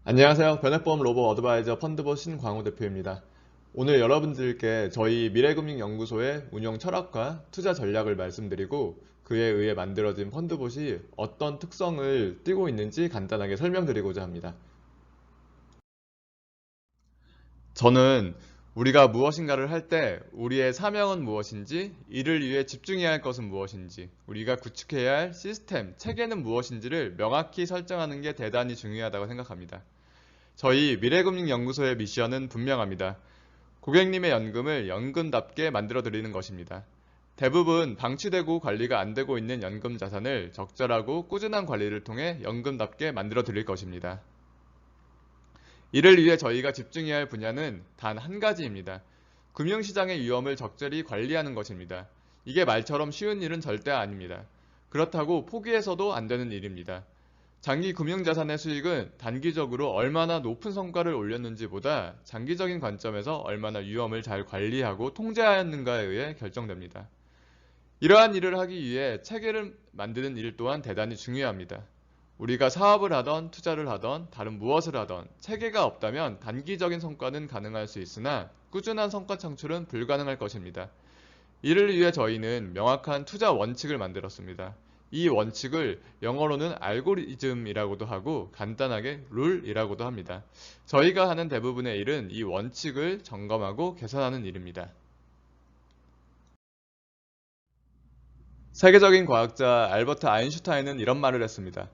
안녕하세요. 변액보험 로보 어드바이저 펀드보 신광호 대표입니다. 오늘 여러분들께 저희 미래금융연구소의 운영 철학과 투자 전략을 말씀드리고 그에 의해 만들어진 펀드봇이 어떤 특성을 띠고 있는지 간단하게 설명드리고자 합니다. 저는 우리가 무엇인가를 할 때 우리의 사명은 무엇인지, 이를 위해 집중해야 할 것은 무엇인지, 우리가 구축해야 할 시스템, 체계는 무엇인지를 명확히 설정하는 게 대단히 중요하다고 생각합니다. 저희 미래금융연구소의 미션은 분명합니다. 고객님의 연금을 연금답게 만들어 드리는 것입니다. 대부분 방치되고 관리가 안 되고 있는 연금 자산을 적절하고 꾸준한 관리를 통해 연금답게 만들어 드릴 것입니다. 이를 위해 저희가 집중해야 할 분야는 단 한 가지입니다. 금융시장의 위험을 적절히 관리하는 것입니다. 이게 말처럼 쉬운 일은 절대 아닙니다. 그렇다고 포기해서도 안 되는 일입니다. 장기 금융자산의 수익은 단기적으로 얼마나 높은 성과를 올렸는지보다 장기적인 관점에서 얼마나 위험을 잘 관리하고 통제하였는가에 의해 결정됩니다. 이러한 일을 하기 위해 체계를 만드는 일 또한 대단히 중요합니다. 우리가 사업을 하던 투자를 하던 다른 무엇을 하던 체계가 없다면 단기적인 성과는 가능할 수 있으나 꾸준한 성과 창출은 불가능할 것입니다. 이를 위해 저희는 명확한 투자 원칙을 만들었습니다. 이 원칙을 영어로는 알고리즘이라고도 하고 간단하게 룰이라고도 합니다. 저희가 하는 대부분의 일은 이 원칙을 점검하고 개선하는 일입니다. 세계적인 과학자 알버트 아인슈타인은 이런 말을 했습니다.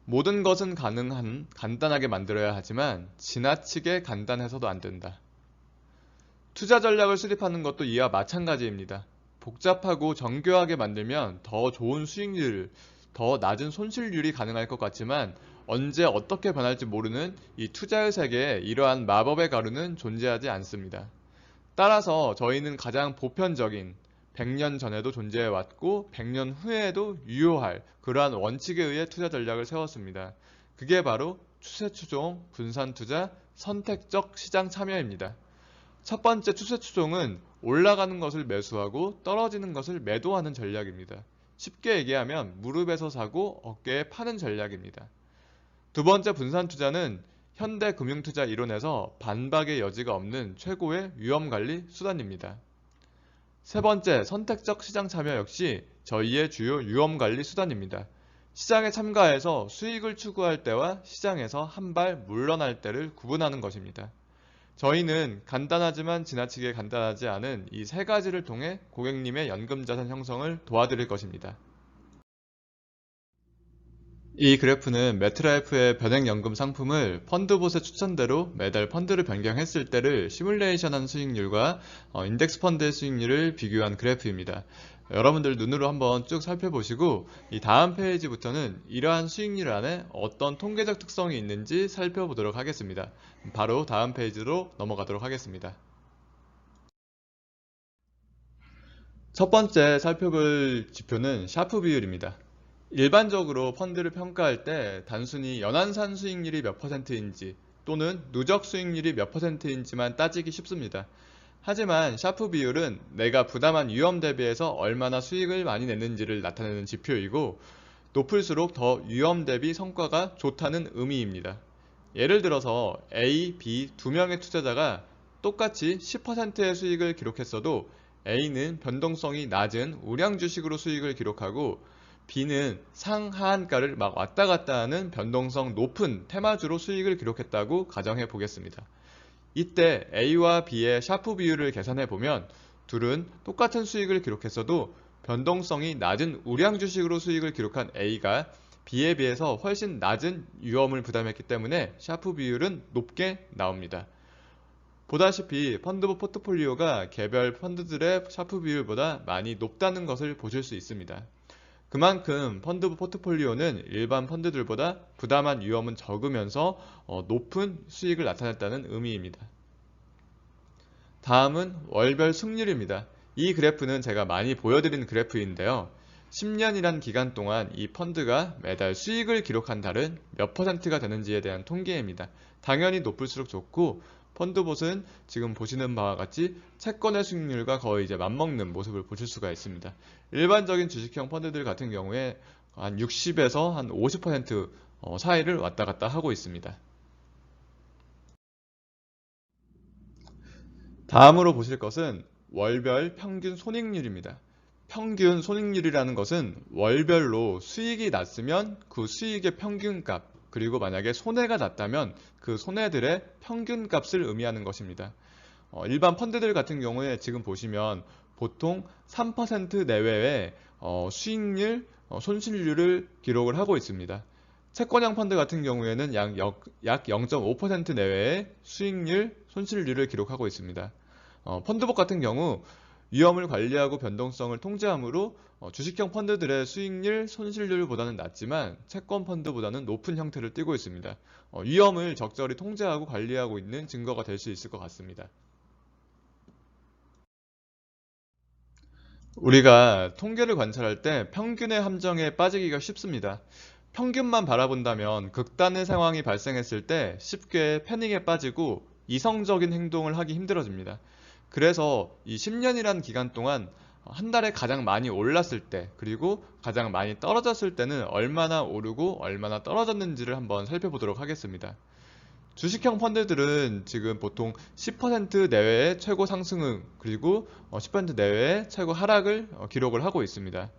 모든 것은 가능한 간단하게 만들어야 하지만 지나치게 간단해서도 안 된다. 투자 전략을 수립하는 것도 이와 마찬가지입니다. 복잡하고 정교하게 만들면 더 좋은 수익률, 더 낮은 손실률이 가능할 것 같지만 언제 어떻게 변할지 모르는 이 투자의 세계에 이러한 마법의 가루는 존재하지 않습니다. 따라서 저희는 가장 보편적인 100년 전에도 존재해왔고 100년 후에도 유효할 그러한 원칙에 의해 투자 전략을 세웠습니다. 그게 바로 추세 추종, 분산 투자, 선택적 시장 참여입니다. 첫 번째 추세 추종은 올라가는 것을 매수하고 떨어지는 것을 매도하는 전략입니다. 쉽게 얘기하면 무릎에서 사고 어깨에 파는 전략입니다. 두 번째 분산 투자는 현대 금융투자 이론에서 반박의 여지가 없는 최고의 위험관리 수단입니다. 세 번째 선택적 시장 참여 역시 저희의 주요 위험관리 수단입니다. 시장에 참가해서 수익을 추구할 때와 시장에서 한 발 물러날 때를 구분하는 것입니다. 저희는 간단하지만 지나치게 간단하지 않은 이 세 가지를 통해 고객님의 연금자산 형성을 도와드릴 것입니다. 이 그래프는 메트라이프의 변액연금 상품을 펀드봇의 추천대로 매달 펀드를 변경했을 때를 시뮬레이션한 수익률과 인덱스 펀드의 수익률을 비교한 그래프입니다. 여러분들 눈으로 한번 쭉 살펴보시고 이 다음 페이지부터는 이러한 수익률 안에 어떤 통계적 특성이 있는지 살펴보도록 하겠습니다. 바로 다음 페이지로 넘어가도록 하겠습니다. 첫 번째 살펴볼 지표는 샤프 비율입니다. 일반적으로 펀드를 평가할 때 단순히 연한산 수익률이 몇 퍼센트인지 또는 누적 수익률이 몇 퍼센트인지만 따지기 쉽습니다. 하지만 샤프 비율은 내가 부담한 위험 대비해서 얼마나 수익을 많이 냈는지를 나타내는 지표이고 높을수록 더 위험 대비 성과가 좋다는 의미입니다. 예를 들어서 A, B 두 명의 투자자가 똑같이 10%의 수익을 기록했어도 A는 변동성이 낮은 우량 주식으로 수익을 기록하고 B는 상하한가를 막 왔다 갔다 하는 변동성 높은 테마주로 수익을 기록했다고 가정해 보겠습니다. 이때 A와 B의 샤프 비율을 계산해 보면 둘은 똑같은 수익을 기록했어도 변동성이 낮은 우량 주식으로 수익을 기록한 A가 B에 비해서 훨씬 낮은 위험을 부담했기 때문에 샤프 비율은 높게 나옵니다. 보다시피 펀드 포트폴리오가 개별 펀드들의 샤프 비율보다 많이 높다는 것을 보실 수 있습니다. 그만큼 펀드 포트폴리오는 일반 펀드들보다 부담한 위험은 적으면서 높은 수익을 나타냈다는 의미입니다. 다음은 월별 승률입니다. 이 그래프는 제가 많이 보여드린 그래프인데요. 10년이란 기간 동안 이 펀드가 매달 수익을 기록한 달은 몇 퍼센트가 되는지에 대한 통계입니다. 당연히 높을수록 좋고 펀드봇은 지금 보시는 바와 같이 채권의 수익률과 거의 이제 맞먹는 모습을 보실 수가 있습니다. 일반적인 주식형 펀드들 같은 경우에 한 60에서 한 50% 사이를 왔다 갔다 하고 있습니다. 다음으로 보실 것은 월별 평균 손익률입니다. 평균 손익률이라는 것은 월별로 수익이 났으면 그 수익의 평균값, 그리고 만약에 손해가 났다면 그 손해들의 평균값을 의미하는 것입니다. 일반 펀드들 같은 경우에 지금 보시면 보통 3% 내외의 수익률, 손실률을 기록을 하고 있습니다. 채권형 펀드 같은 경우에는 약 0.5% 내외의 수익률, 손실률을 기록하고 있습니다. 펀드복 같은 경우 위험을 관리하고 변동성을 통제하므로 주식형 펀드들의 수익률, 손실률보다는 낮지만 채권 펀드보다는 높은 형태를 띠고 있습니다. 위험을 적절히 통제하고 관리하고 있는 증거가 될 수 있을 것 같습니다. 우리가 통계를 관찰할 때 평균의 함정에 빠지기가 쉽습니다. 평균만 바라본다면 극단의 상황이 발생했을 때 쉽게 패닉에 빠지고 이성적인 행동을 하기 힘들어집니다. 그래서 이 10년이라는 기간 동안 한 달에 가장 많이 올랐을 때, 그리고 가장 많이 떨어졌을 때는 얼마나 오르고 얼마나 떨어졌는지를 한번 살펴보도록 하겠습니다. 주식형 펀드들은 지금 보통 10% 내외의 최고 상승을, 그리고 10% 내외의 최고 하락을 기록을 하고 있습니다.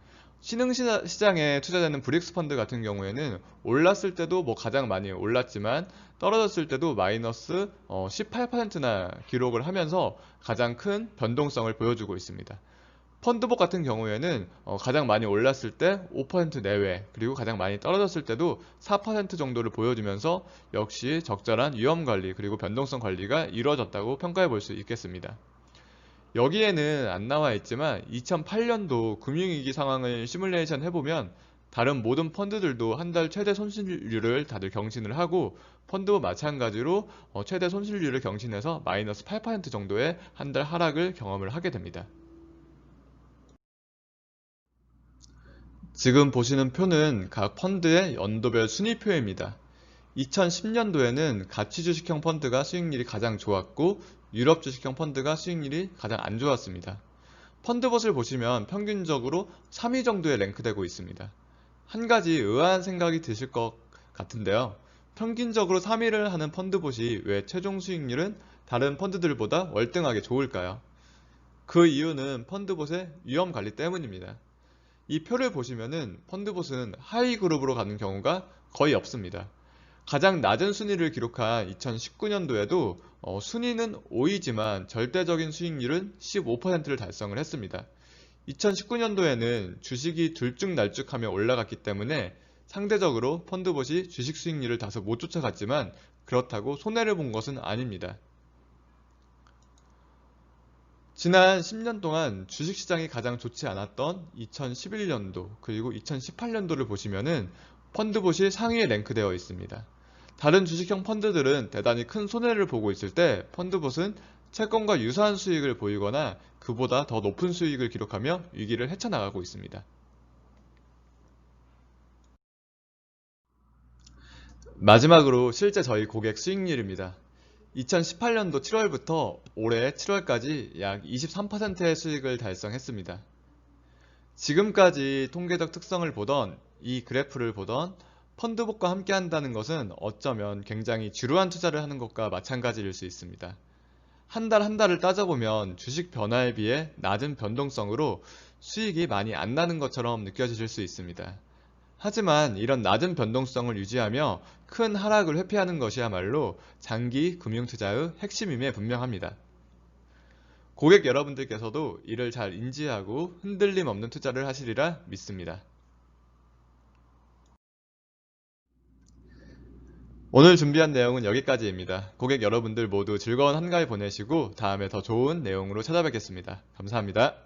신흥시장에 투자되는 브릭스 펀드 같은 경우에는 올랐을 때도 가장 많이 올랐지만 떨어졌을 때도 마이너스 18%나 기록을 하면서 가장 큰 변동성을 보여주고 있습니다. 펀드복 같은 경우에는 가장 많이 올랐을 때 5% 내외, 그리고 가장 많이 떨어졌을 때도 4% 정도를 보여주면서 역시 적절한 위험 관리, 그리고 변동성 관리가 이루어졌다고 평가해 볼 수 있겠습니다. 여기에는 안 나와 있지만 2008년도 금융위기 상황을 시뮬레이션 해보면 다른 모든 펀드들도 한 달 최대 손실률을 다들 경신을 하고, 펀드와 마찬가지로 최대 손실률을 경신해서 마이너스 8% 정도의 한 달 하락을 경험을 하게 됩니다. 지금 보시는 표는 각 펀드의 연도별 순위표입니다. 2010년도에는 가치 주식형 펀드가 수익률이 가장 좋았고, 유럽 주식형 펀드가 수익률이 가장 안 좋았습니다. 펀드봇을 보시면 평균적으로 3위 정도에 랭크되고 있습니다. 한 가지 의아한 생각이 드실 것 같은데요. 평균적으로 3위를 하는 펀드봇이 왜 최종 수익률은 다른 펀드들보다 월등하게 좋을까요? 그 이유는 펀드봇의 위험 관리 때문입니다. 이 표를 보시면은 펀드봇은 하위 그룹으로 가는 경우가 거의 없습니다. 가장 낮은 순위를 기록한 2019년도에도 순위는 5위지만 절대적인 수익률은 15%를 달성을 했습니다. 2019년도에는 주식이 들쭉날쭉하며 올라갔기 때문에 상대적으로 펀드봇이 주식 수익률을 다소 못 쫓아갔지만 그렇다고 손해를 본 것은 아닙니다. 지난 10년 동안 주식시장이 가장 좋지 않았던 2011년도 그리고 2018년도를 보시면은 펀드봇이 상위에 랭크되어 있습니다. 다른 주식형 펀드들은 대단히 큰 손해를 보고 있을 때 펀드봇은 채권과 유사한 수익을 보이거나 그보다 더 높은 수익을 기록하며 위기를 헤쳐나가고 있습니다. 마지막으로 실제 저희 고객 수익률입니다. 2018년도 7월부터 올해 7월까지 약 23%의 수익을 달성했습니다. 지금까지 통계적 특성을 보던 이 그래프를 보던 펀드복과 함께 한다는 것은 어쩌면 굉장히 지루한 투자를 하는 것과 마찬가지일 수 있습니다. 한 달 한 달을 따져보면 주식 변화에 비해 낮은 변동성으로 수익이 많이 안 나는 것처럼 느껴지실 수 있습니다. 하지만 이런 낮은 변동성을 유지하며 큰 하락을 회피하는 것이야말로 장기 금융투자의 핵심임에 분명합니다. 고객 여러분들께서도 이를 잘 인지하고 흔들림 없는 투자를 하시리라 믿습니다. 오늘 준비한 내용은 여기까지입니다. 고객 여러분들 모두 즐거운 한가위 보내시고 다음에 더 좋은 내용으로 찾아뵙겠습니다. 감사합니다.